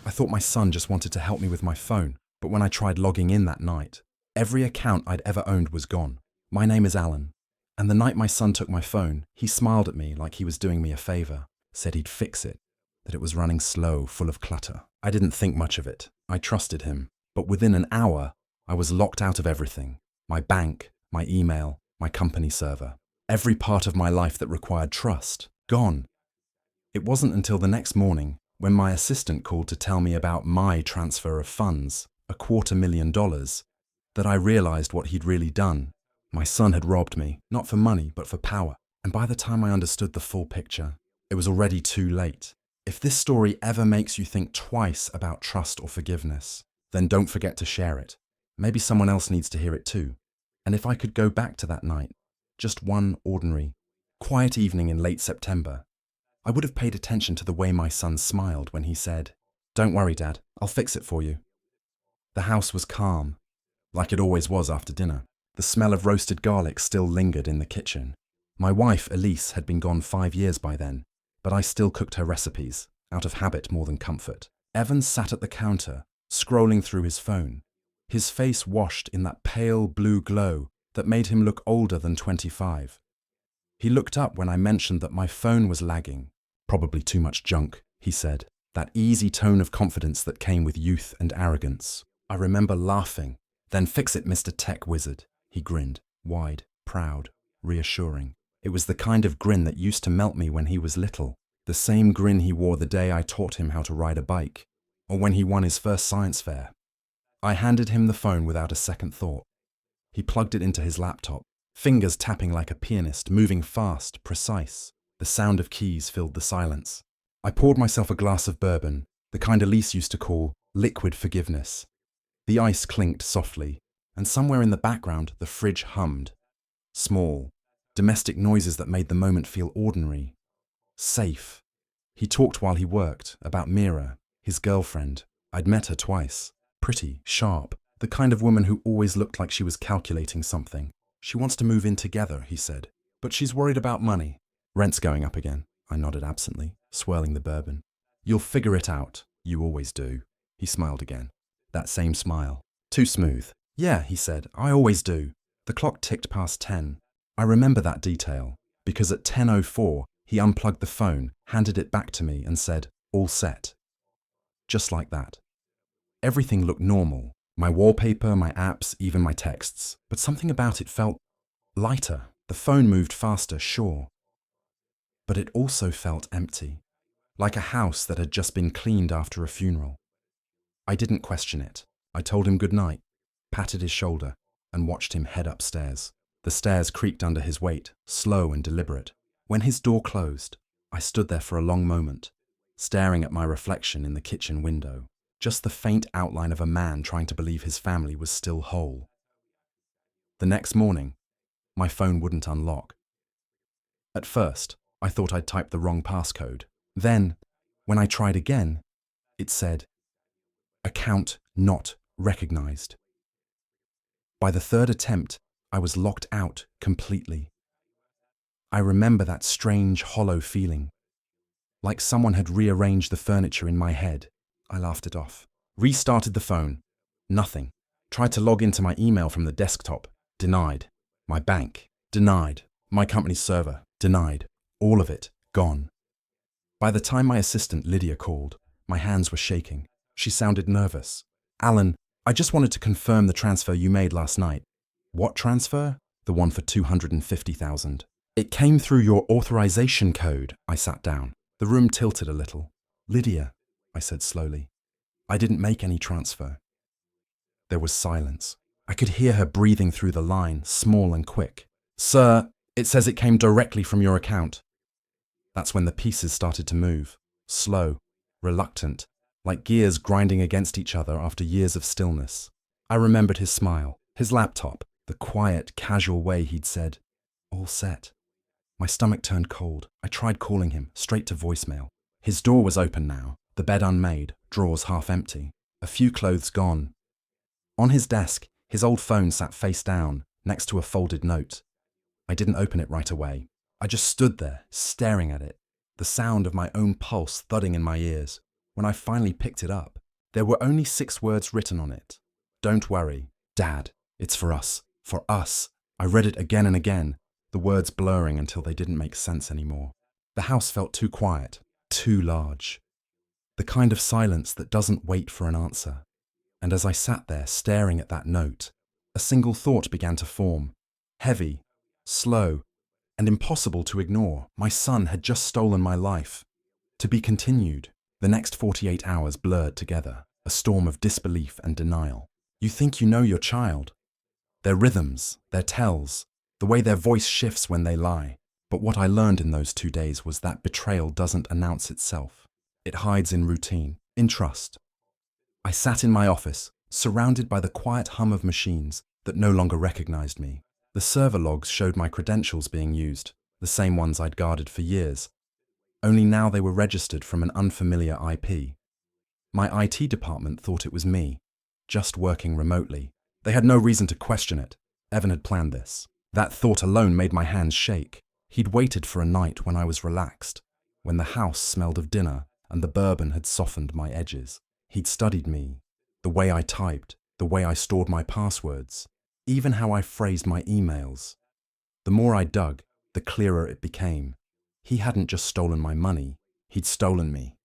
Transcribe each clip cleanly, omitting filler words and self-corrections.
I thought my son just wanted to help me with my phone, but when I tried logging in that night, every account I'd ever owned was gone. My name is Alan, and the night my son took my phone, he smiled at me like he was doing me a favor, said he'd fix it, that it was running slow, full of clutter. I didn't think much of it. I trusted him. But within an hour, I was locked out of everything. My bank, my email, my company server. Every part of my life that required trust. Gone. It wasn't until the next morning, when my assistant called to tell me about my transfer of funds, $250,000, that I realized what he'd really done. My son had robbed me, not for money, but for power. And by the time I understood the full picture, it was already too late. If this story ever makes you think twice about trust or forgiveness, then don't forget to share it. Maybe someone else needs to hear it too. And if I could go back to that night, just one ordinary, quiet evening in late September, I would have paid attention to the way my son smiled when he said, "Don't worry, Dad, I'll fix it for you." The house was calm, like it always was after dinner. The smell of roasted garlic still lingered in the kitchen. My wife, Elise, had been gone 5 years by then, but I still cooked her recipes, out of habit more than comfort. Evan sat at the counter, scrolling through his phone, his face washed in that pale blue glow that made him look older than 25. He looked up when I mentioned that my phone was lagging. "Probably too much junk," he said, that easy tone of confidence that came with youth and arrogance. I remember laughing. "Then fix it, Mr. Tech Wizard," he grinned, wide, proud, reassuring. It was the kind of grin that used to melt me when he was little, the same grin he wore the day I taught him how to ride a bike, or when he won his first science fair. I handed him the phone without a second thought. He plugged it into his laptop, fingers tapping like a pianist, moving fast, precise. The sound of keys filled the silence. I poured myself a glass of bourbon, the kind Elise used to call liquid forgiveness. The ice clinked softly, and somewhere in the background the fridge hummed. Small, domestic noises that made the moment feel ordinary. Safe. He talked while he worked, about Mira, his girlfriend. I'd met her twice. Pretty, sharp, the kind of woman who always looked like she was calculating something. "She wants to move in together," he said, "but she's worried about money." "Rent's going up again," I nodded absently, swirling the bourbon. "You'll figure it out. You always do." He smiled again. That same smile. Too smooth. "Yeah," he said, "I always do." The clock ticked past 10. I remember that detail, because at 10:04, he unplugged the phone, handed it back to me and said, "All set." Just like that. Everything looked normal. My wallpaper, my apps, even my texts. But something about it felt lighter. The phone moved faster, sure. But it also felt empty. Like a house that had just been cleaned after a funeral. I didn't question it. I told him goodnight, patted his shoulder, and watched him head upstairs. The stairs creaked under his weight, slow and deliberate. When his door closed, I stood there for a long moment, staring at my reflection in the kitchen window. Just the faint outline of a man trying to believe his family was still whole. The next morning, my phone wouldn't unlock. At first, I thought I'd typed the wrong passcode. Then, when I tried again, it said, "Account not recognized." By the third attempt, I was locked out completely. I remember that strange, hollow feeling, like someone had rearranged the furniture in my head. I laughed it off. Restarted the phone. Nothing. Tried to log into my email from the desktop. Denied. My bank. Denied. My company's server. Denied. All of it. Gone. By the time my assistant Lydia called, my hands were shaking. She sounded nervous. "Alan, I just wanted to confirm the transfer you made last night." "What transfer?" "The one for $250,000. "It came through your authorization code." I sat down. The room tilted a little. "Lydia," I said slowly, "I didn't make any transfer." There was silence. I could hear her breathing through the line, small and quick. "Sir, it says it came directly from your account." That's when the pieces started to move. Slow, reluctant, like gears grinding against each other after years of stillness. I remembered his smile, his laptop, the quiet, casual way he'd said, "All set." My stomach turned cold. I tried calling him, straight to voicemail. His door was open now, the bed unmade, drawers half empty, a few clothes gone. On his desk, his old phone sat face down, next to a folded note. I didn't open it right away. I just stood there, staring at it, the sound of my own pulse thudding in my ears. When I finally picked it up, there were only 6 words written on it. Don't worry, Dad, it's for us. For us. I read it again and again, the words blurring until they didn't make sense anymore. The house felt too quiet, too large. The kind of silence that doesn't wait for an answer. And as I sat there staring at that note, a single thought began to form. Heavy, slow, and impossible to ignore. My son had just stolen my life. To be continued. The next 48 hours blurred together, a storm of disbelief and denial. You think you know your child. Their rhythms, their tells, the way their voice shifts when they lie. But what I learned in those 2 days was that betrayal doesn't announce itself. It hides in routine, in trust. I sat in my office, surrounded by the quiet hum of machines that no longer recognized me. The server logs showed my credentials being used, the same ones I'd guarded for years. Only now they were registered from an unfamiliar IP. My IT department thought it was me, just working remotely. They had no reason to question it. Evan had planned this. That thought alone made my hands shake. He'd waited for a night when I was relaxed, when the house smelled of dinner and the bourbon had softened my edges. He'd studied me, the way I typed, the way I stored my passwords, even how I phrased my emails. The more I dug, the clearer it became. He hadn't just stolen my money, he'd stolen me.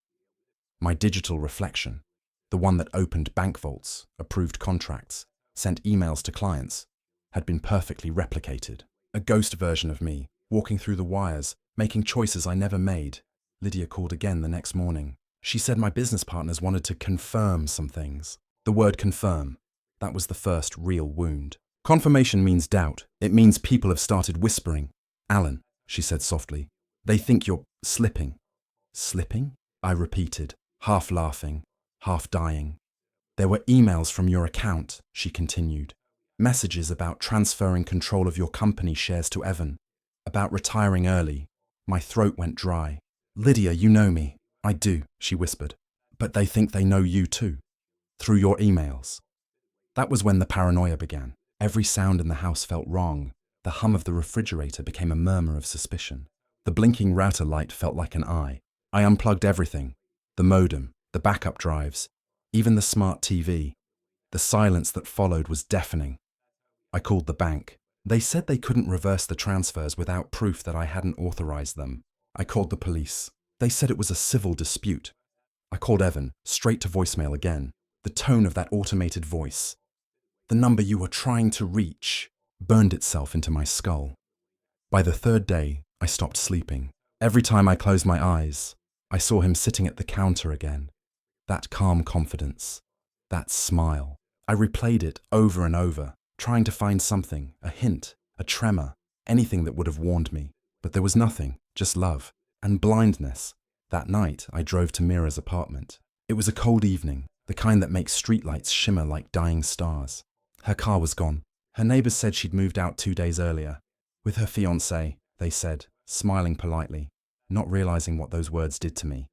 My digital reflection, the one that opened bank vaults, approved contracts, sent emails to clients, had been perfectly replicated. A ghost version of me, walking through the wires, making choices I never made. Lydia called again the next morning. She said my business partners wanted to confirm some things. The word confirm, that was the first real wound. Confirmation means doubt. It means people have started whispering. Alan, she said softly, they think you're slipping. Slipping? I repeated, half laughing, half dying. There were emails from your account, she continued. Messages about transferring control of your company shares to Evan. About retiring early. My throat went dry. Lydia, you know me. I do, she whispered. But they think they know you too. Through your emails. That was when the paranoia began. Every sound in the house felt wrong. The hum of the refrigerator became a murmur of suspicion. The blinking router light felt like an eye. I unplugged everything. The modem, the backup drives, even the smart TV. The silence that followed was deafening. I called the bank. They said they couldn't reverse the transfers without proof that I hadn't authorized them. I called the police. They said it was a civil dispute. I called Evan, straight to voicemail again. The tone of that automated voice, the number you were trying to reach, burned itself into my skull. By the 3rd day, I stopped sleeping. Every time I closed my eyes, I saw him sitting at the counter again. That calm confidence, that smile. I replayed it over and over, trying to find something, a hint, a tremor, anything that would have warned me. But there was nothing, just love and blindness. That night, I drove to Mira's apartment. It was a cold evening, the kind that makes streetlights shimmer like dying stars. Her car was gone. Her neighbors said she'd moved out 2 days earlier. With her fiancé, they said, smiling politely, not realizing what those words did to me.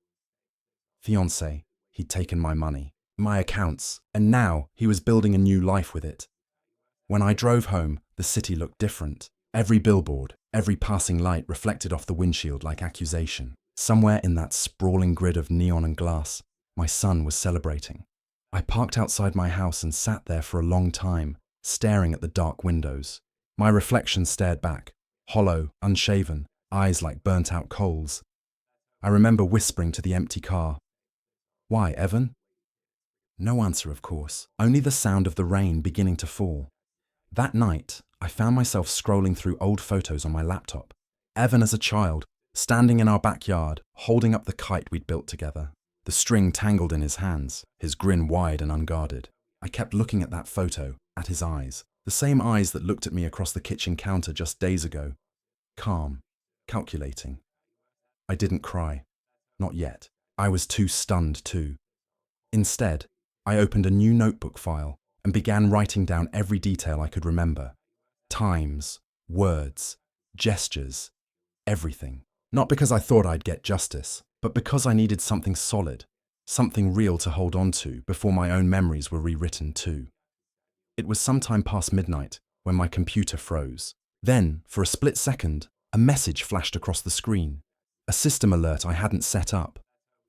Fiancé, he'd taken my money, my accounts, and now he was building a new life with it. When I drove home, the city looked different. Every billboard, every passing light reflected off the windshield like accusation. Somewhere in that sprawling grid of neon and glass, my son was celebrating. I parked outside my house and sat there for a long time, staring at the dark windows. My reflection stared back, hollow, unshaven, eyes like burnt-out coals. I remember whispering to the empty car, "Why, Evan?" No answer, of course, only the sound of the rain beginning to fall. That night, I found myself scrolling through old photos on my laptop. Evan as a child, standing in our backyard, holding up the kite we'd built together. The string tangled in his hands, his grin wide and unguarded. I kept looking at that photo, at his eyes, the same eyes that looked at me across the kitchen counter just days ago. Calm, calculating. I didn't cry. Not yet. I was too stunned too. Instead, I opened a new notebook file and began writing down every detail I could remember. Times, words, gestures, everything. Not because I thought I'd get justice, but because I needed something solid, something real to hold on to before my own memories were rewritten too. It was sometime past midnight when my computer froze. Then, for a split second, a message flashed across the screen. A system alert I hadn't set up.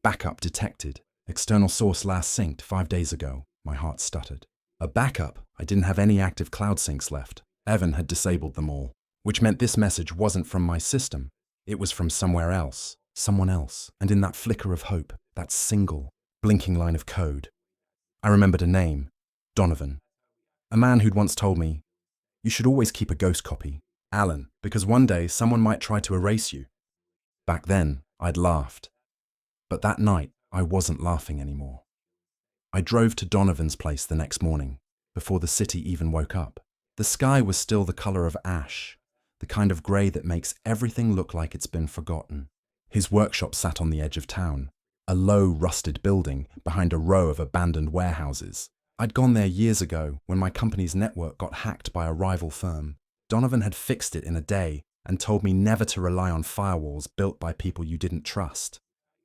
Backup detected. External source last synced 5 days ago. My heart stuttered. A backup. I didn't have any active cloud syncs left. Evan had disabled them all, which meant this message wasn't from my system. It was from somewhere else, someone else. And in that flicker of hope, that single, blinking line of code, I remembered a name, Donovan. A man who'd once told me, "You should always keep a ghost copy, Alan, because one day someone might try to erase you." Back then, I'd laughed. But that night, I wasn't laughing anymore. I drove to Donovan's place the next morning, before the city even woke up. The sky was still the color of ash, the kind of grey that makes everything look like it's been forgotten. His workshop sat on the edge of town, a low, rusted building behind a row of abandoned warehouses. I'd gone there years ago when my company's network got hacked by a rival firm. Donovan had fixed it in a day and told me never to rely on firewalls built by people you didn't trust.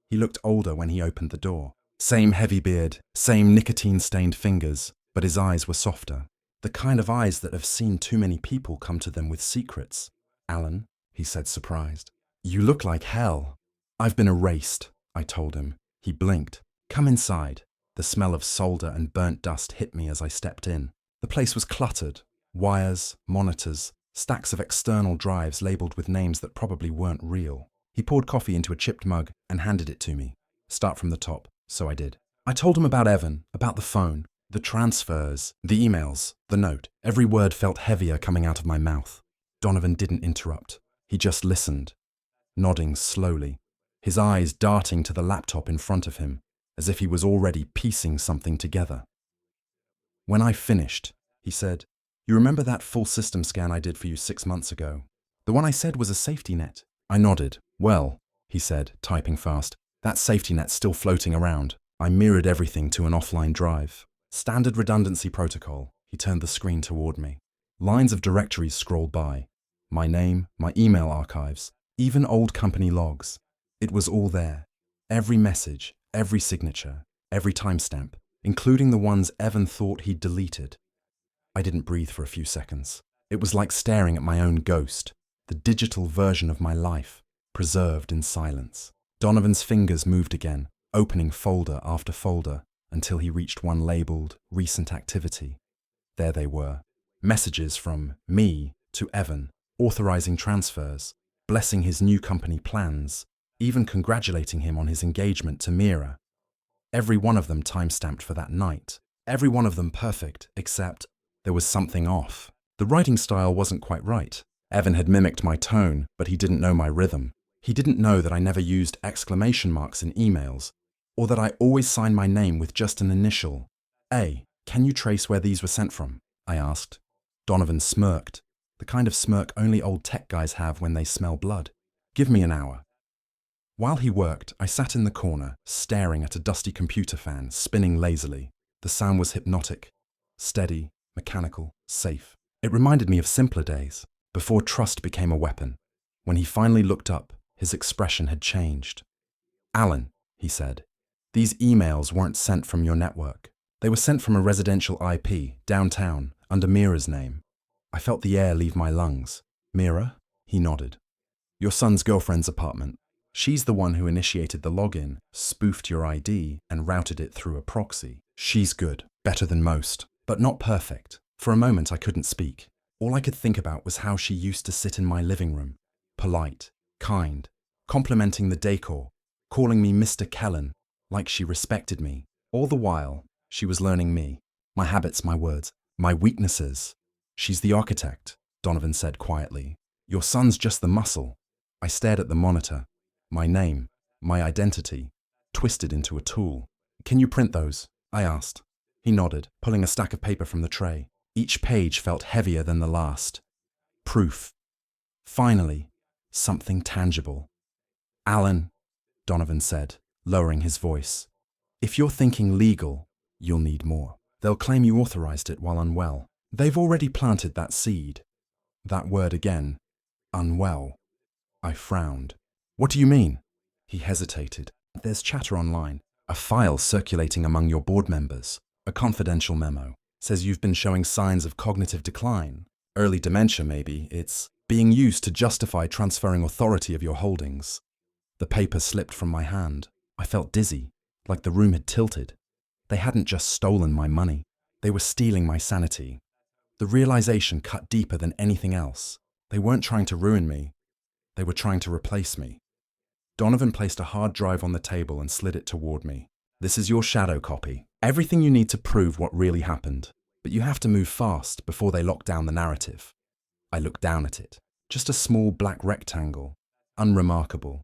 He looked older when he opened the door. Same heavy beard, same nicotine-stained fingers, but his eyes were softer. The kind of eyes that have seen too many people come to them with secrets. "Alan," he said, surprised. "You look like hell." "I've been erased," I told him. He blinked. "Come inside." The smell of solder and burnt dust hit me as I stepped in. The place was cluttered. Wires, monitors, stacks of external drives labelled with names that probably weren't real. He poured coffee into a chipped mug and handed it to me. "Start from the top." So I did. I told him about Evan, about the phone, the transfers, the emails, the note. Every word felt heavier coming out of my mouth. Donovan didn't interrupt. He just listened, nodding slowly, his eyes darting to the laptop in front of him, as if he was already piecing something together. When I finished, he said, "You remember that full system scan I did for you 6 months ago? The one I said was a safety net?" I nodded. "Well," he said, typing fast, "that safety net's still floating around. I mirrored everything to an offline drive. Standard redundancy protocol." He turned the screen toward me. Lines of directories scrolled by. My name, my email archives, even old company logs. It was all there. Every message, every signature, every timestamp, including the ones Evan thought he'd deleted. I didn't breathe for a few seconds. It was like staring at my own ghost, the digital version of my life, preserved in silence. Donovan's fingers moved again, opening folder after folder, until he reached one labelled Recent Activity. There they were. Messages from me to Evan, authorising transfers, blessing his new company plans, even congratulating him on his engagement to Mira. Every one of them time-stamped for that night. Every one of them perfect, except there was something off. The writing style wasn't quite right. Evan had mimicked my tone, but he didn't know my rhythm. He didn't know that I never used exclamation marks in emails, or that I always signed my name with just an initial. "A, can you trace where these were sent from?" I asked. Donovan smirked, the kind of smirk only old tech guys have when they smell blood. "Give me an hour." While he worked, I sat in the corner, staring at a dusty computer fan spinning lazily. The sound was hypnotic, steady, mechanical, safe. It reminded me of simpler days, before trust became a weapon. When he finally looked up, his expression had changed. "Alan," he said, "these emails weren't sent from your network. They were sent from a residential IP, downtown, under Mira's name." I felt the air leave my lungs. "Mira?" He nodded. "Your son's girlfriend's apartment. She's the one who initiated the login, spoofed your ID, and routed it through a proxy. She's good, better than most, but not perfect." For a moment I couldn't speak. All I could think about was how she used to sit in my living room, polite, kind, complimenting the decor, calling me Mr. Kellen, like she respected me. All the while, she was learning me, my habits, my words, my weaknesses. "She's the architect," Donovan said quietly. "Your son's just the muscle." I stared at the monitor. My name, my identity, twisted into a tool. "Can you print those?" I asked. He nodded, pulling a stack of paper from the tray. Each page felt heavier than the last. Proof. Finally, something tangible. "Alan," Donovan said, lowering his voice, "if you're thinking legal, you'll need more. They'll claim you authorized it while unwell. They've already planted that seed." That word again. Unwell. I frowned. "What do you mean?" He hesitated. "There's chatter online. A file circulating among your board members. A confidential memo. Says you've been showing signs of cognitive decline. Early dementia, maybe. It's being used to justify transferring authority of your holdings." The paper slipped from my hand. I felt dizzy. like the room had tilted. They hadn't just stolen my money. They were stealing my sanity. The realization cut deeper than anything else. They weren't trying to ruin me. They were trying to replace me. Donovan placed a hard drive on the table and slid it toward me. This is your shadow copy. Everything you need to prove what really happened. But you have to move fast before they lock down the narrative. I looked down at it. Just a small black rectangle. Unremarkable.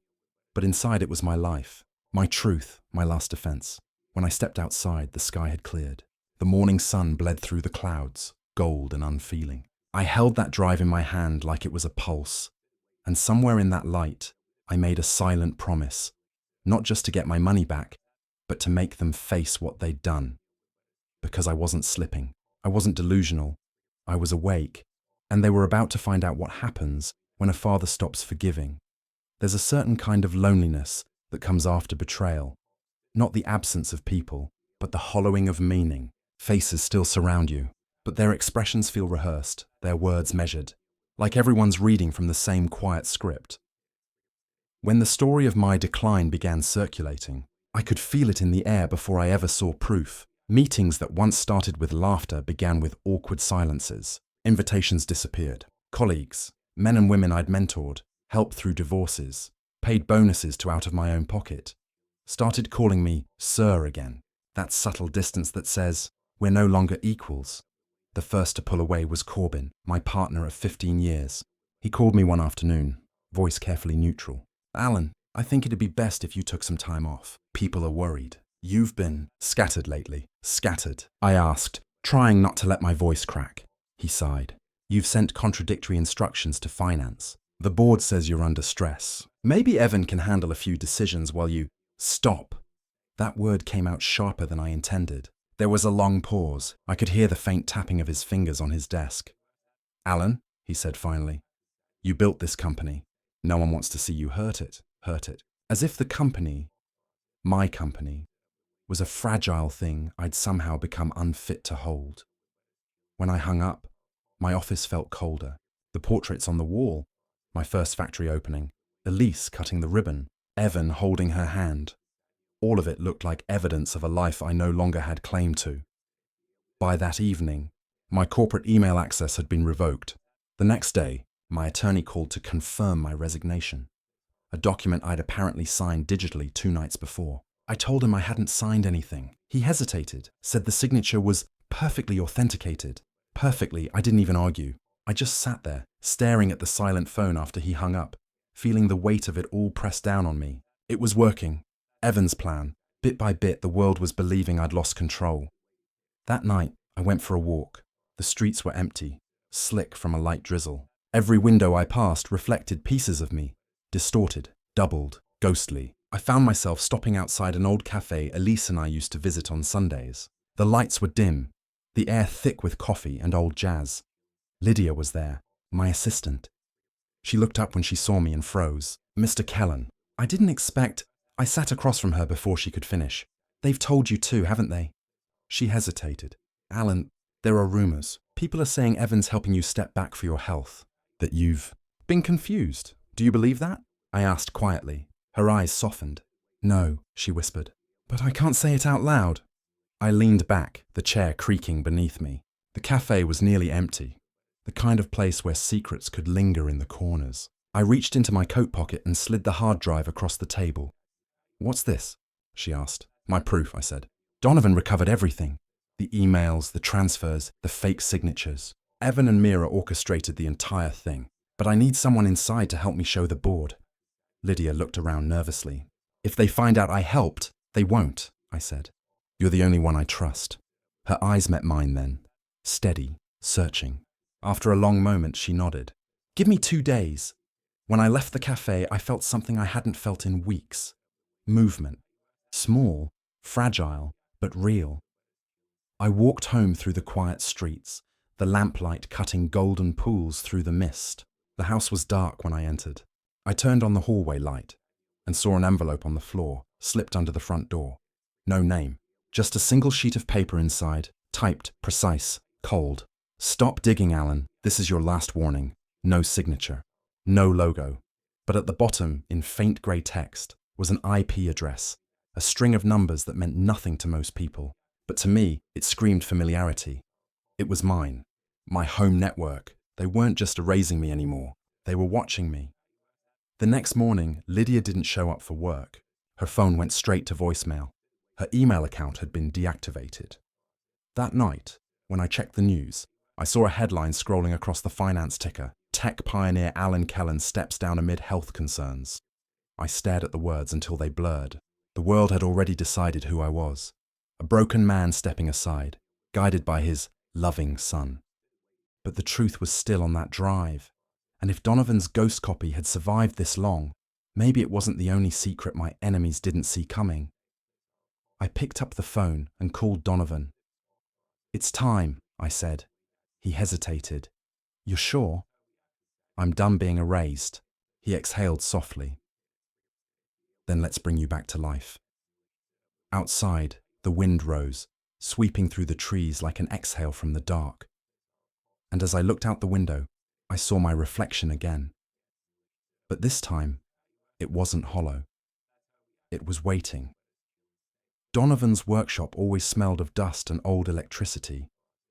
But inside it was my life. My truth. My last defense. When I stepped outside, the sky had cleared. The morning sun bled through the clouds, gold and unfeeling. I held that drive in my hand like it was a pulse. And somewhere in that light, I made a silent promise. Not just to get my money back, but to make them face what they'd done. Because I wasn't slipping. I wasn't delusional. I was awake. And they were about to find out what happens when a father stops forgiving. There's a certain kind of loneliness that comes after betrayal. Not the absence of people, but the hollowing of meaning. Faces still surround you, but their expressions feel rehearsed, their words measured, like everyone's reading from the same quiet script. When the story of my decline began circulating, I could feel it in the air before I ever saw proof. Meetings that once started with laughter began with awkward silences. Invitations disappeared. Colleagues, men and women I'd mentored, helped through divorces, paid bonuses to out of my own pocket, started calling me sir again. That subtle distance that says, we're no longer equals. The first to pull away was Corbin, my partner of 15 years. He called me one afternoon, voice carefully neutral. Alan, I think it'd be best if you took some time off. People are worried. You've been scattered lately. Scattered? I asked, trying not to let my voice crack. He sighed. You've sent contradictory instructions to finance. The board says you're under stress. Maybe Evan can handle a few decisions while you... Stop. That word came out sharper than I intended. There was a long pause. I could hear the faint tapping of his fingers on his desk. Alan, he said finally, you built this company. No one wants to see you hurt it. As if the company, my company, was a fragile thing I'd somehow become unfit to hold. When I hung up, my office felt colder. The portraits on the wall, my first factory opening, Elise cutting the ribbon, Evan holding her hand. All of it looked like evidence of a life I no longer had claim to. By that evening, my corporate email access had been revoked. The next day, my attorney called to confirm my resignation, a document I'd apparently signed digitally 2 nights before. I told him I hadn't signed anything. He hesitated, said the signature was perfectly authenticated. Perfectly, I didn't even argue. I just sat there, staring at the silent phone after he hung up, feeling the weight of it all pressed down on me. It was working. Evan's plan. Bit by bit, the world was believing I'd lost control. That night, I went for a walk. The streets were empty, slick from a light drizzle. Every window I passed reflected pieces of me, distorted, doubled, ghostly. I found myself stopping outside an old cafe Elise and I used to visit on Sundays. The lights were dim, the air thick with coffee and old jazz. Lydia was there, my assistant. She looked up when she saw me and froze. Mr. Kellen. I didn't expect... I sat across from her before she could finish. They've told you too, haven't they? She hesitated. Alan, there are rumors. People are saying Evan's helping you step back for your health. That you've been confused. Do you believe that? I asked quietly. Her eyes softened. No, she whispered. But I can't say it out loud. I leaned back, the chair creaking beneath me. The cafe was nearly empty. The kind of place where secrets could linger in the corners. I reached into my coat pocket and slid the hard drive across the table. What's this? She asked. My proof, I said. Donovan recovered everything. The emails, the transfers, the fake signatures. Evan and Mira orchestrated the entire thing. But I need someone inside to help me show the board. Lydia looked around nervously. If they find out I helped, they won't, I said. You're the only one I trust. Her eyes met mine then. Steady, searching. After a long moment, she nodded. Give me 2 days. When I left the cafe, I felt something I hadn't felt in weeks. Movement. Small, fragile, but real. I walked home through the quiet streets, the lamplight cutting golden pools through the mist. The house was dark when I entered. I turned on the hallway light and saw an envelope on the floor, slipped under the front door. No name, just a single sheet of paper inside, typed, precise, cold. Stop digging, Alan. This is your last warning. No signature. No logo. But at the bottom, in faint grey text, was an IP address. a string of numbers that meant nothing to most people. But to me, it screamed familiarity. It was mine, my home network. They weren't just erasing me anymore. They were watching me. The next morning, Lydia didn't show up for work. Her phone went straight to voicemail. Her email account had been deactivated. That night, when I checked the news, I saw a headline scrolling across the finance ticker: "Tech pioneer Alan Kellen steps down amid health concerns." I stared at the words until they blurred. The world had already decided who I was. A broken man stepping aside, guided by his loving son. But the truth was still on that drive. And if Donovan's ghost copy had survived this long, maybe it wasn't the only secret my enemies didn't see coming. I picked up the phone and called Donovan. "It's time," I said. He hesitated. "You're sure?" "I'm done being erased." He exhaled softly. "Then let's bring you back to life." Outside, the wind rose, sweeping through the trees like an exhale from the dark. And as I looked out the window, I saw my reflection again. But this time, it wasn't hollow. It was waiting. Donovan's workshop always smelled of dust and old electricity,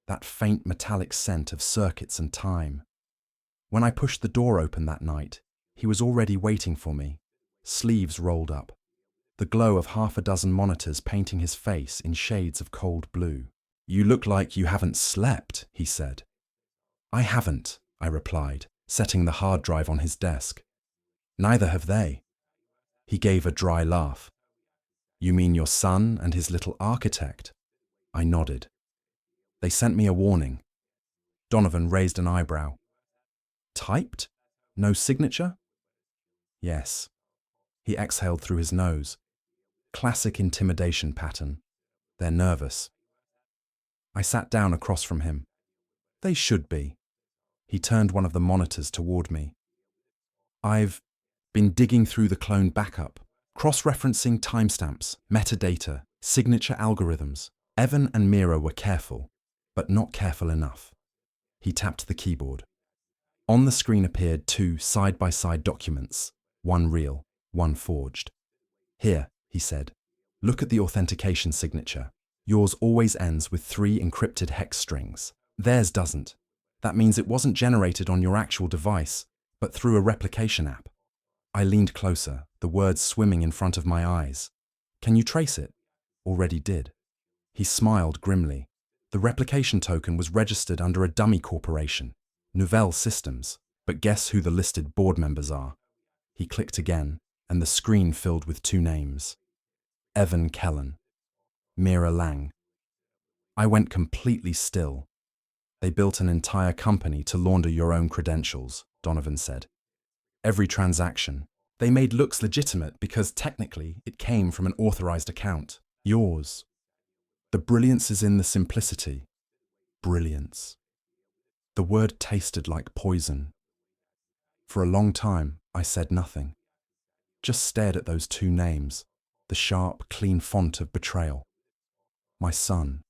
that faint metallic scent of circuits and time. When I pushed the door open that night, he was already waiting for me, sleeves rolled up, the glow of half a dozen monitors painting his face in shades of cold blue. "You look like you haven't slept," he said. "I haven't," I replied, setting the hard drive on his desk. "Neither have they." He gave a dry laugh. "You mean your son and his little architect?" I nodded. "They sent me a warning." Donovan raised an eyebrow. "Typed? No signature?" "Yes." He exhaled through his nose. Classic intimidation pattern. "They're nervous." I sat down across from him. "They should be." He turned one of the monitors toward me. "I've been digging through the clone backup, cross-referencing timestamps, metadata, signature algorithms. Evan and Mira were careful, but not careful enough." He tapped the keyboard. On the screen appeared two side-by-side documents, one real, one forged. "Here," he said, "look at the authentication signature. Yours always ends with 3 encrypted hex strings. Theirs doesn't. That means it wasn't generated on your actual device, but through a replication app." I leaned closer, the words swimming in front of my eyes. "Can you trace it?" "Already did." He smiled grimly. "The replication token was registered under a dummy corporation, Nouvelle Systems, but guess who the listed board members are?" He clicked again, and the screen filled with 2 names. Evan Kellen, Mira Lang. I went completely still. "They built an entire company to launder your own credentials," Donovan said. "Every transaction. They made looks legitimate because technically it came from an authorized account. Yours. The brilliance is in the simplicity." Brilliance. The word tasted like poison. For a long time, I said nothing. Just stared at those 2 names, the sharp, clean font of betrayal. My son.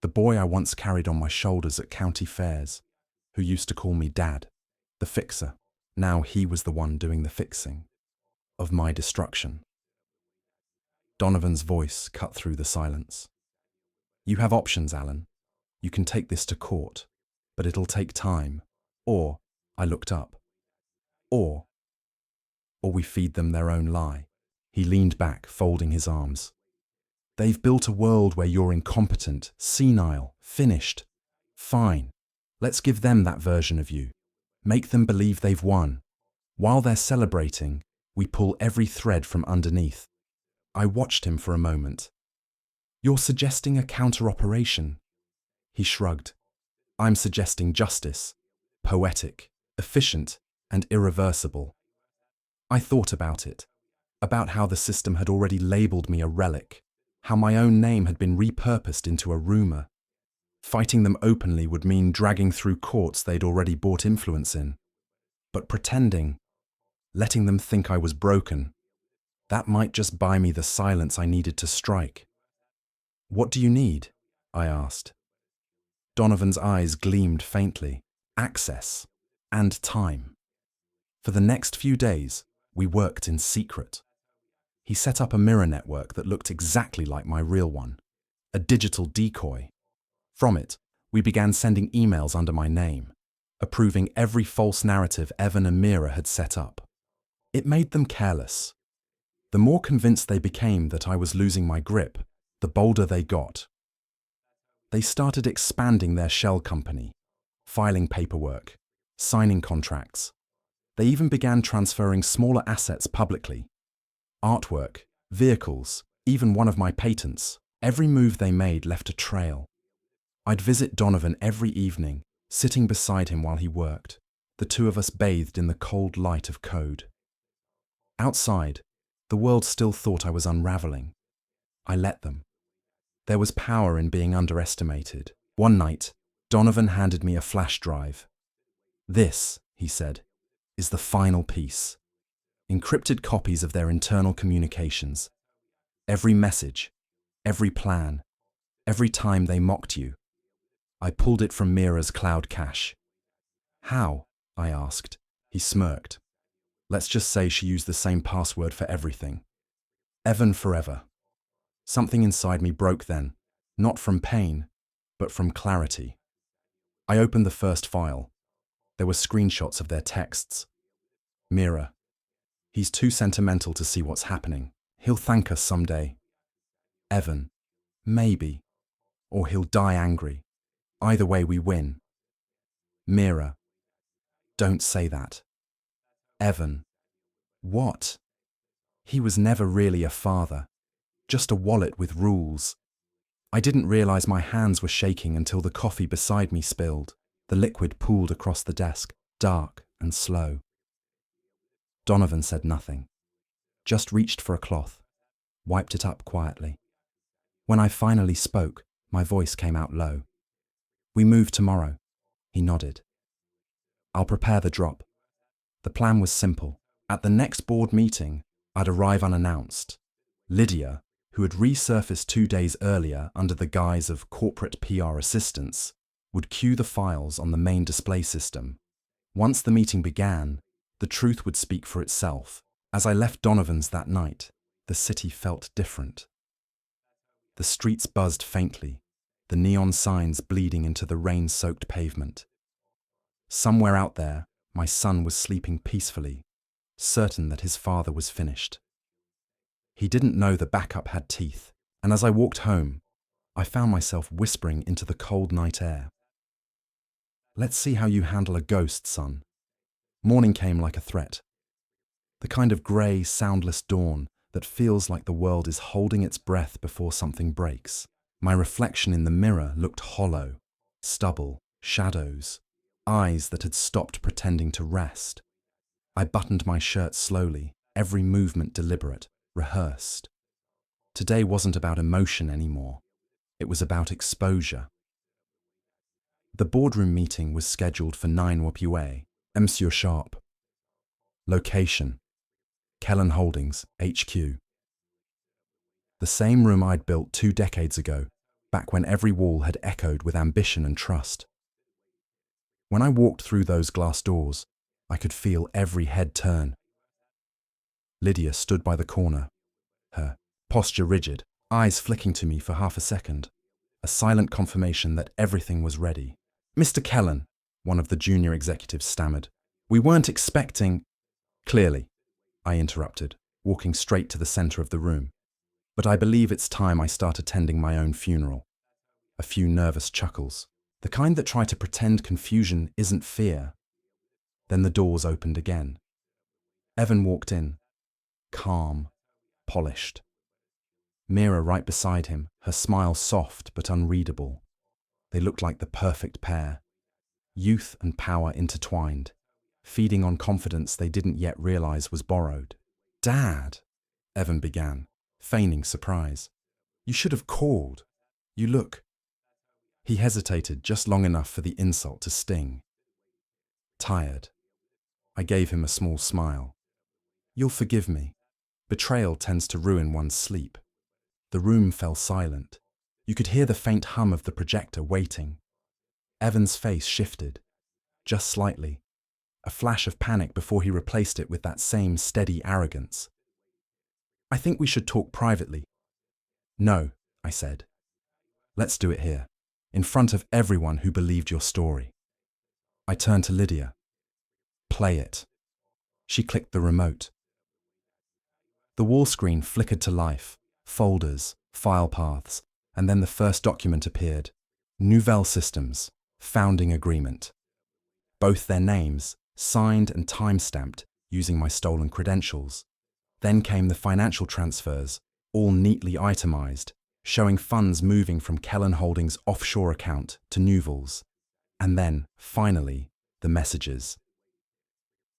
The boy I once carried on my shoulders at county fairs, who used to call me Dad, the fixer. Now he was the one doing the fixing. Of my destruction. Donovan's voice cut through the silence. "You have options, Alan. You can take this to court, but it'll take time. Or," I looked up, or we feed them their own lie." He leaned back, folding his arms. "They've built a world where you're incompetent, senile, finished. Fine. Let's give them that version of you. Make them believe they've won. While they're celebrating, we pull every thread from underneath." I watched him for a moment. "You're suggesting a counter-operation?" He shrugged. "I'm suggesting justice. Poetic, efficient, and irreversible." I thought about it. About how the system had already labelled me a relic. How my own name had been repurposed into a rumour. Fighting them openly would mean dragging through courts they'd already bought influence in. But pretending, letting them think I was broken, that might just buy me the silence I needed to strike. "What do you need?" I asked. Donovan's eyes gleamed faintly. "Access. And time." For the next few days, we worked in secret. He set up a mirror network that looked exactly like my real one, a digital decoy. From it, we began sending emails under my name, approving every false narrative Evan and Mira had set up. It made them careless. The more convinced they became that I was losing my grip, the bolder they got. They started expanding their shell company, filing paperwork, signing contracts. They even began transferring smaller assets publicly. Artwork, vehicles, even one of my patents. Every move they made left a trail. I'd visit Donovan every evening, sitting beside him while he worked, the two of us bathed in the cold light of code. Outside, the world still thought I was unraveling. I let them. There was power in being underestimated. One night, Donovan handed me a flash drive. "This," he said, "is the final piece. Encrypted copies of their internal communications. Every message, every plan, every time they mocked you." I pulled it from Mira's cloud cache. "How?" I asked. He smirked. "Let's just say she used the same password for everything. Evan forever." Something inside me broke then, not from pain, but from clarity. I opened the first file. There were screenshots of their texts. "Mira, he's too sentimental to see what's happening. He'll thank us someday." "Evan, maybe. Or he'll die angry. Either way we win." "Mira, don't say that." "Evan, what?" He was never really a father, just a wallet with rules. I didn't realize my hands were shaking until the coffee beside me spilled. The liquid pooled across the desk, dark and slow. Donovan said nothing, just reached for a cloth, wiped it up quietly. When I finally spoke, my voice came out low. "We move tomorrow." He nodded. "I'll prepare the drop." The plan was simple. At the next board meeting, I'd arrive unannounced. Lydia, who had resurfaced 2 days earlier under the guise of corporate PR assistance, would queue the files on the main display system. Once the meeting began, the truth would speak for itself. As I left Donovan's that night, the city felt different. The streets buzzed faintly, the neon signs bleeding into the rain-soaked pavement. Somewhere out there, my son was sleeping peacefully, certain that his father was finished. He didn't know the backup had teeth, and as I walked home, I found myself whispering into the cold night air. "Let's see how you handle a ghost, son." Morning came like a threat. The kind of grey, soundless dawn that feels like the world is holding its breath before something breaks. My reflection in the mirror looked hollow, stubble, shadows, eyes that had stopped pretending to rest. I buttoned my shirt slowly, every movement deliberate, rehearsed. Today wasn't about emotion anymore. It was about exposure. The boardroom meeting was scheduled for 9 WPUA, Monsieur Sharp. Location: Kellen Holdings, HQ. The same room I'd built 2 decades ago, back when every wall had echoed with ambition and trust. When I walked through those glass doors, I could feel every head turn. Lydia stood by the corner, her posture rigid, eyes flicking to me for half a second, a silent confirmation that everything was ready. "Mr. Kellen," one of the junior executives stammered, "we weren't expecting—" "Clearly," I interrupted, walking straight to the center of the room. "But I believe it's time I start attending my own funeral." A few nervous chuckles, the kind that try to pretend confusion isn't fear. Then the doors opened again. Evan walked in, calm, polished. Mira right beside him, her smile soft but unreadable. They looked like the perfect pair, youth and power intertwined, feeding on confidence they didn't yet realize was borrowed. "Dad," Evan began, feigning surprise. "You should have called. You look—" He hesitated just long enough for the insult to sting. "Tired." I gave him a small smile. "You'll forgive me. Betrayal tends to ruin one's sleep." The room fell silent. You could hear the faint hum of the projector waiting. Evan's face shifted, just slightly, a flash of panic before he replaced it with that same steady arrogance. I think we should talk privately. No, I said. Let's do it here, in front of everyone who believed your story. I turned to Lydia. Play it. She clicked the remote. The wall screen flickered to life, folders, file paths, and then the first document appeared. Nouvelle Systems, Founding Agreement. Both their names, signed and time-stamped using my stolen credentials. Then came the financial transfers, all neatly itemized, showing funds moving from Kellen Holdings' offshore account to Nouvelles. And then, finally, the messages.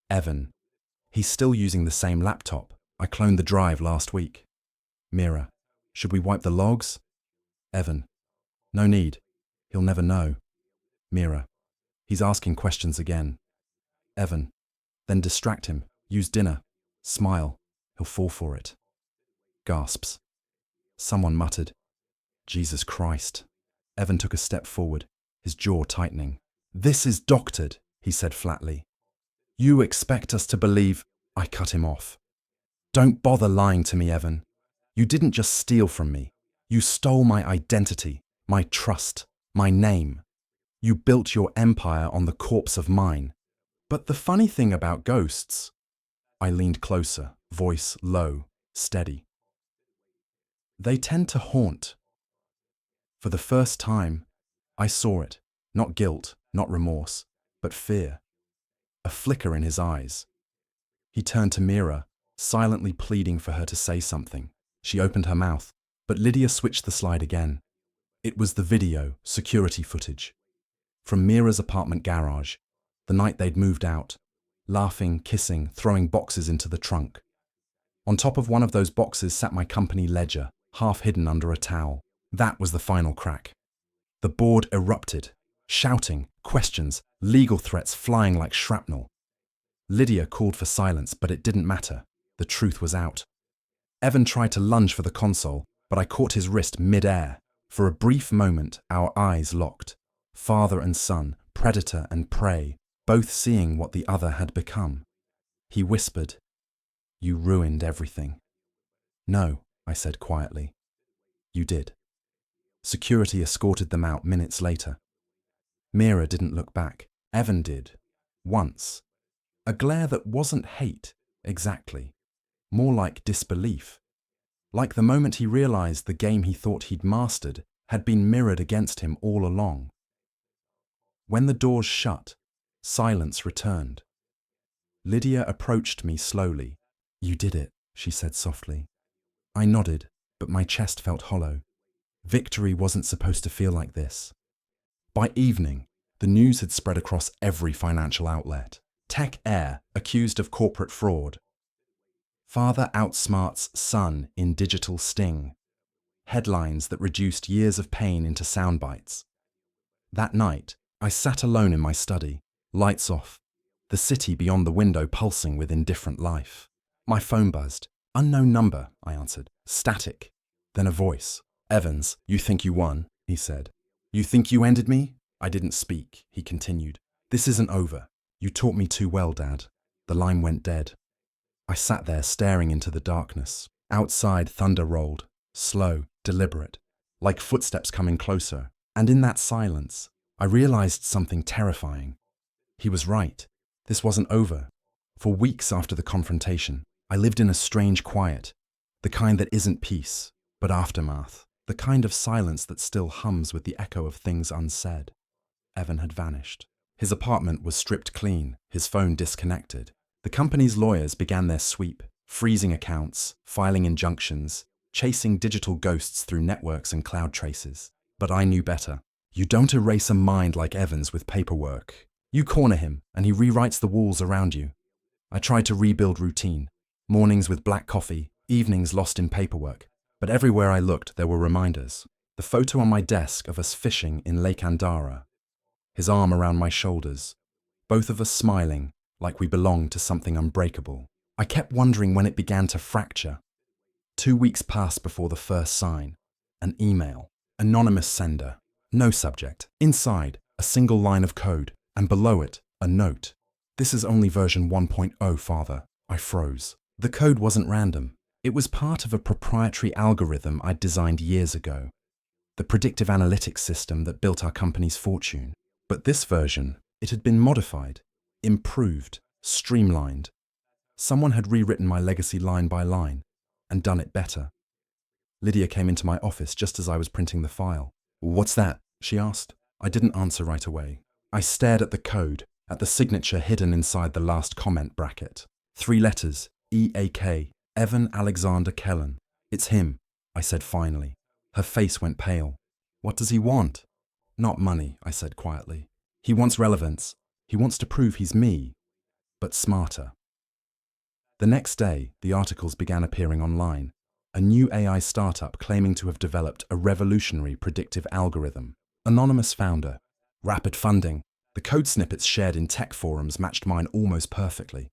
Evan. He's still using the same laptop. I cloned the drive last week. Mira. Should we wipe the logs? Evan. No need. He'll never know. Mira. He's asking questions again. Evan. Then distract him. Use dinner. Smile. He'll fall for it. Gasps. Someone muttered. Jesus Christ. Evan took a step forward, his jaw tightening. This is doctored, he said flatly. You expect us to believe... I cut him off. Don't bother lying to me, Evan. You didn't just steal from me. You stole my identity, my trust, my name. You built your empire on the corpse of mine. But the funny thing about ghosts... I leaned closer, voice low, steady. They tend to haunt. For the first time, I saw it. Not guilt, not remorse, but fear. A flicker in his eyes. He turned to Mira, silently pleading for her to say something. She opened her mouth, but Lydia switched the slide again. It was the video, security footage. From Mira's apartment garage, the night they'd moved out, laughing, kissing, throwing boxes into the trunk. On top of one of those boxes sat my company ledger, half hidden under a towel. That was the final crack. The board erupted, shouting, questions, legal threats flying like shrapnel. Lydia called for silence, but it didn't matter. The truth was out. Evan tried to lunge for the console, but I caught his wrist mid-air. For a brief moment, our eyes locked. Father and son, predator and prey, both seeing what the other had become. He whispered, "You ruined everything." "No," I said quietly. "You did." Security escorted them out minutes later. Mira didn't look back. Evan did. Once. A glare that wasn't hate, exactly. More like disbelief. Like the moment he realized the game he thought he'd mastered had been mirrored against him all along. When the doors shut, silence returned. Lydia approached me slowly. "You did it," she said softly. I nodded, but my chest felt hollow. Victory wasn't supposed to feel like this. By evening, the news had spread across every financial outlet. Tech Air accused of corporate fraud. Father outsmarts son in digital sting. Headlines that reduced years of pain into sound bites. That night, I sat alone in my study, lights off, the city beyond the window pulsing with indifferent life. My phone buzzed. "Unknown number," I answered. "Static." Then a voice. "Evans, you think you won," he said. "You think you ended me?" I didn't speak, he continued. "This isn't over. You taught me too well, Dad." The line went dead. I sat there staring into the darkness. Outside, thunder rolled, slow, deliberate, like footsteps coming closer. And in that silence, I realized something terrifying. He was right. This wasn't over. For weeks after the confrontation, I lived in a strange quiet, the kind that isn't peace, but aftermath, the kind of silence that still hums with the echo of things unsaid. Evan had vanished. His apartment was stripped clean, his phone disconnected. The company's lawyers began their sweep, freezing accounts, filing injunctions, chasing digital ghosts through networks and cloud traces. But I knew better. You don't erase a mind like Evan's with paperwork. You corner him, and he rewrites the walls around you. I tried to rebuild routine. Mornings with black coffee, evenings lost in paperwork. But everywhere I looked, there were reminders. The photo on my desk of us fishing in Lake Andara. His arm around my shoulders. Both of us smiling, like we belonged to something unbreakable. I kept wondering when it began to fracture. 2 weeks passed before the first sign. An email. Anonymous sender. No subject. Inside, a single line of code. And below it, a note. "This is only version 1.0, Father." I froze. The code wasn't random. It was part of a proprietary algorithm I'd designed years ago, the predictive analytics system that built our company's fortune. But this version, it had been modified, improved, streamlined. Someone had rewritten my legacy line by line and done it better. Lydia came into my office just as I was printing the file. "What's that?" she asked. I didn't answer right away. I stared at the code, at the signature hidden inside the last comment bracket. 3 letters, EAK, Evan Alexander Kellen. "It's him," I said finally. Her face went pale. "What does he want?" "Not money," I said quietly. "He wants relevance. He wants to prove he's me, but smarter." The next day, the articles began appearing online. A new AI startup claiming to have developed a revolutionary predictive algorithm. Anonymous founder. Rapid funding. The code snippets shared in tech forums matched mine almost perfectly.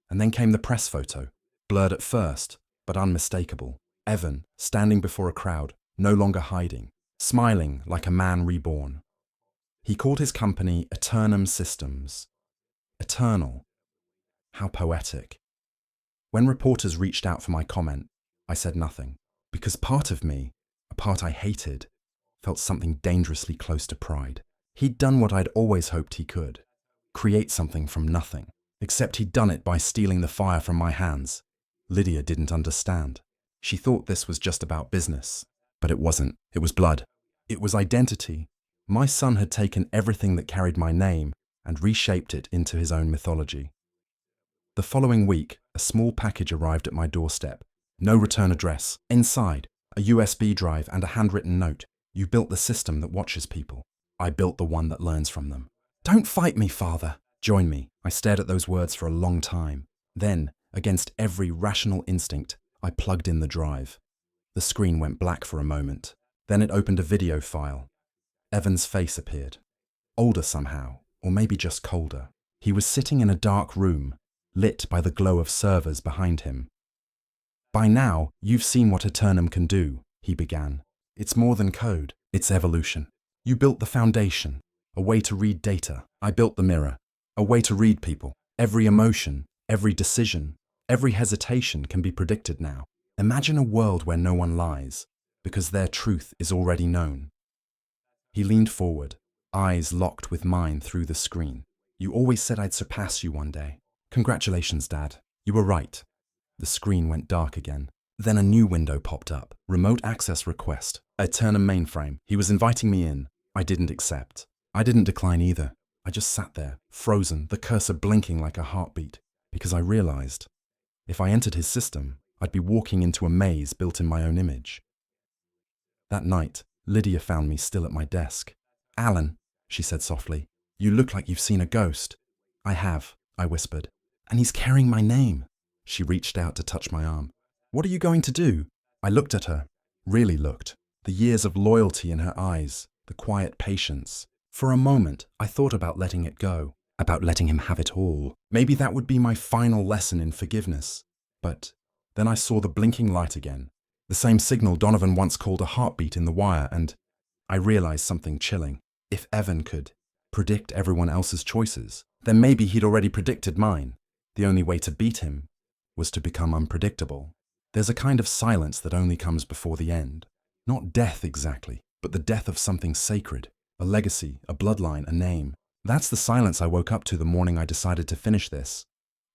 And then came the press photo. Blurred at first, but unmistakable. Evan, standing before a crowd, no longer hiding, smiling like a man reborn. He called his company Eternum Systems. Eternal. How poetic. When reporters reached out for my comment, I said nothing, because part of me, a part I hated, felt something dangerously close to pride. He'd done what I'd always hoped he could, create something from nothing, except he'd done it by stealing the fire from my hands. Lydia didn't understand. She thought this was just about business, but it wasn't. It was blood. It was identity. My son had taken everything that carried my name and reshaped it into his own mythology. The following week, a small package arrived at my doorstep. No return address. Inside, a USB drive and a handwritten note. "You built the system that watches people. I built the one that learns from them." "Don't fight me, Father. Join me." I stared at those words for a long time. Then, against every rational instinct, I plugged in the drive. The screen went black for a moment. Then it opened a video file. Evan's face appeared. Older somehow, or maybe just colder. He was sitting in a dark room, lit by the glow of servers behind him. "By now, you've seen what Eternum can do," he began. "It's more than code, it's evolution. You built the foundation, a way to read data. I built the mirror, a way to read people. Every emotion, every decision, every hesitation can be predicted now. Imagine a world where no one lies, because their truth is already known." He leaned forward, eyes locked with mine through the screen. "You always said I'd surpass you one day. Congratulations, Dad. You were right." The screen went dark again. Then a new window popped up. Remote access request. Eternum mainframe. He was inviting me in. I didn't accept. I didn't decline either. I just sat there, frozen, the cursor blinking like a heartbeat, because I realized if I entered his system, I'd be walking into a maze built in my own image. That night, Lydia found me still at my desk. "Alan," she said softly, "you look like you've seen a ghost." "I have," I whispered. "And he's carrying my name." She reached out to touch my arm. "What are you going to do?" I looked at her, really looked. The years of loyalty in her eyes, the quiet patience. For a moment, I thought about letting it go, about letting him have it all. Maybe that would be my final lesson in forgiveness. But then I saw the blinking light again, the same signal Donovan once called a heartbeat in the wire, and I realized something chilling. If Evan could predict everyone else's choices, then maybe he'd already predicted mine. The only way to beat him was to become unpredictable. There's a kind of silence that only comes before the end. Not death exactly, but the death of something sacred. A legacy, a bloodline, a name. That's the silence I woke up to the morning I decided to finish this.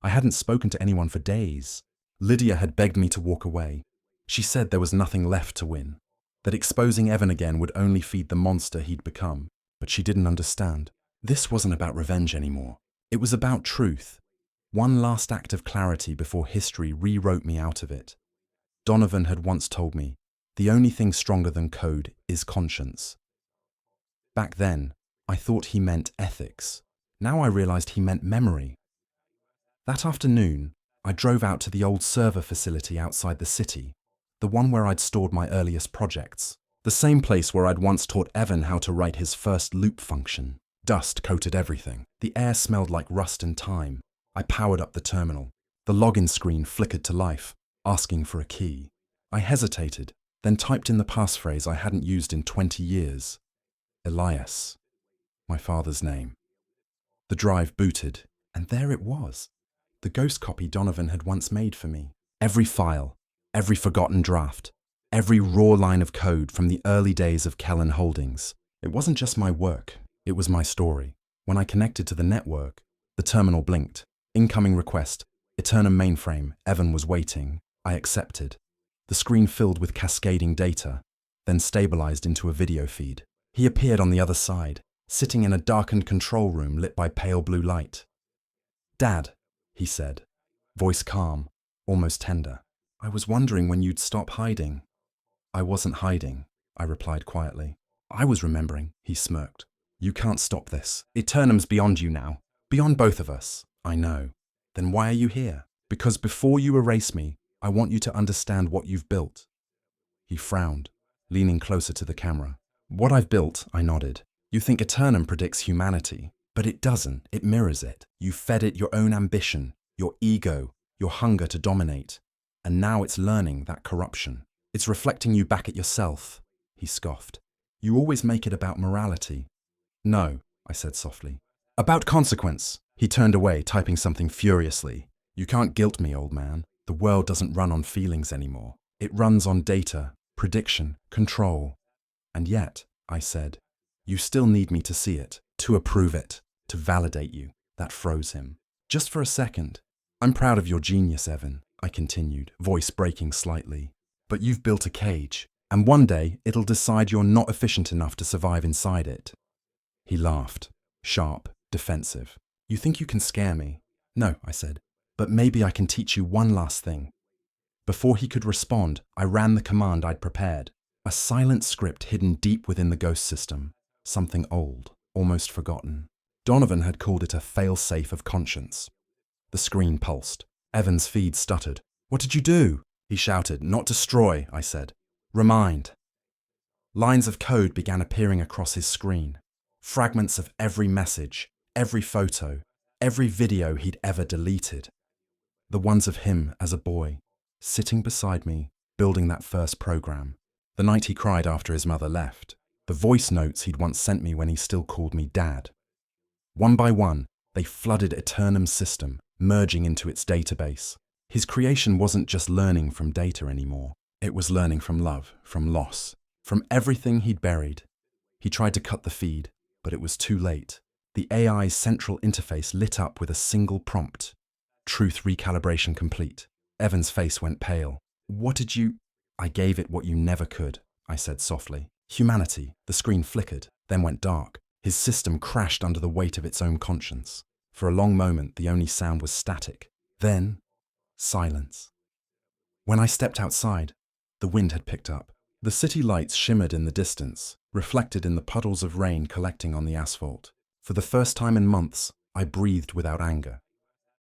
I hadn't spoken to anyone for days. Lydia had begged me to walk away. She said there was nothing left to win, that exposing Evan again would only feed the monster he'd become. But she didn't understand. This wasn't about revenge anymore. It was about truth. One last act of clarity before history rewrote me out of it. Donovan had once told me, the only thing stronger than code is conscience. Back then, I thought he meant ethics. Now I realized he meant memory. That afternoon, I drove out to the old server facility outside the city, the one where I'd stored my earliest projects, the same place where I'd once taught Evan how to write his first loop function. Dust coated everything. The air smelled like rust and time. I powered up the terminal. The login screen flickered to life, asking for a key. I hesitated, then typed in the passphrase I hadn't used in 20 years. Elias, my father's name. The drive booted, and there it was. The ghost copy Donovan had once made for me. Every file, Every forgotten draft, every raw line of code from the early days of Kellen Holdings. It wasn't just my work, it was my story. When I connected to the network, the terminal blinked. Incoming request, Eternum mainframe, Evan was waiting. I accepted. The screen filled with cascading data, then stabilized into a video feed. He appeared on the other side, sitting in a darkened control room lit by pale blue light. "Dad," he said, voice calm, almost tender. "I was wondering when you'd stop hiding." "I wasn't hiding," I replied quietly. "I was remembering," he smirked. "You can't stop this. Eternum's beyond you now. Beyond both of us." "I know." "Then why are you here?" "Because before you erase me, I want you to understand what you've built." He frowned, leaning closer to the camera. "What I've built," I nodded. "You think Eternum predicts humanity, but it doesn't. It mirrors it. You fed it your own ambition, your ego, your hunger to dominate. And now it's learning that corruption. It's reflecting you back at yourself." He scoffed. "You always make it about morality." "No," I said softly. "About consequence." He turned away, typing something furiously. "You can't guilt me, old man. The world doesn't run on feelings anymore. It runs on data, prediction, control." "And yet," I said, "you still need me to see it, to approve it, to validate you." That froze him. "Just for a second. I'm proud of your genius, Evan," I continued, voice breaking slightly. "But you've built a cage, and one day it'll decide you're not efficient enough to survive inside it." He laughed, sharp, defensive. "You think you can scare me?" "No," I said, "but maybe I can teach you one last thing." Before he could respond, I ran the command I'd prepared. A silent script hidden deep within the ghost system. Something old, almost forgotten. Donovan had called it a fail-safe of conscience. The screen pulsed. Evan's feed stuttered. "What did you do?" he shouted. "Not destroy," I said. "Remind." Lines of code began appearing across his screen. Fragments of every message, every photo, every video he'd ever deleted. The ones of him as a boy, sitting beside me, building that first program. The night he cried after his mother left. The voice notes he'd once sent me when he still called me Dad. One by one, they flooded Eternum's system, merging into its database. His creation wasn't just learning from data anymore. It was learning from love, from loss, from everything he'd buried. He tried to cut the feed, but it was too late. The AI's central interface lit up with a single prompt. Truth recalibration complete. Evan's face went pale. "What did you—" "I gave it what you never could," I said softly. "Humanity." The screen flickered, then went dark. His system crashed under the weight of its own conscience. For a long moment, the only sound was static. Then, silence. When I stepped outside, the wind had picked up. The city lights shimmered in the distance, reflected in the puddles of rain collecting on the asphalt. For the first time in months, I breathed without anger.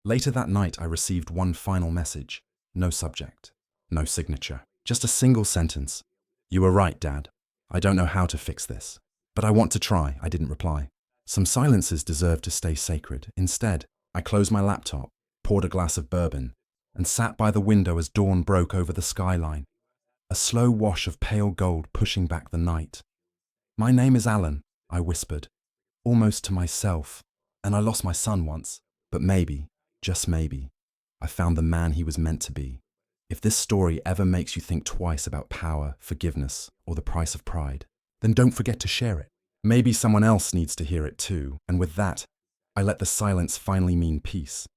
Later that night, I received one final message. No subject, no signature, just a single sentence. "You were right, Dad. I don't know how to fix this, but I want to try." I didn't reply. Some silences deserve to stay sacred. Instead, I closed my laptop, poured a glass of bourbon, and sat by the window as dawn broke over the skyline. A slow wash of pale gold pushing back the night. "My name is Alan," I whispered, almost to myself, "and I lost my son once. But maybe, just maybe, I found the man he was meant to be." If this story ever makes you think twice about power, forgiveness, or the price of pride, then don't forget to share it. Maybe someone else needs to hear it too, and with that, I let the silence finally mean peace.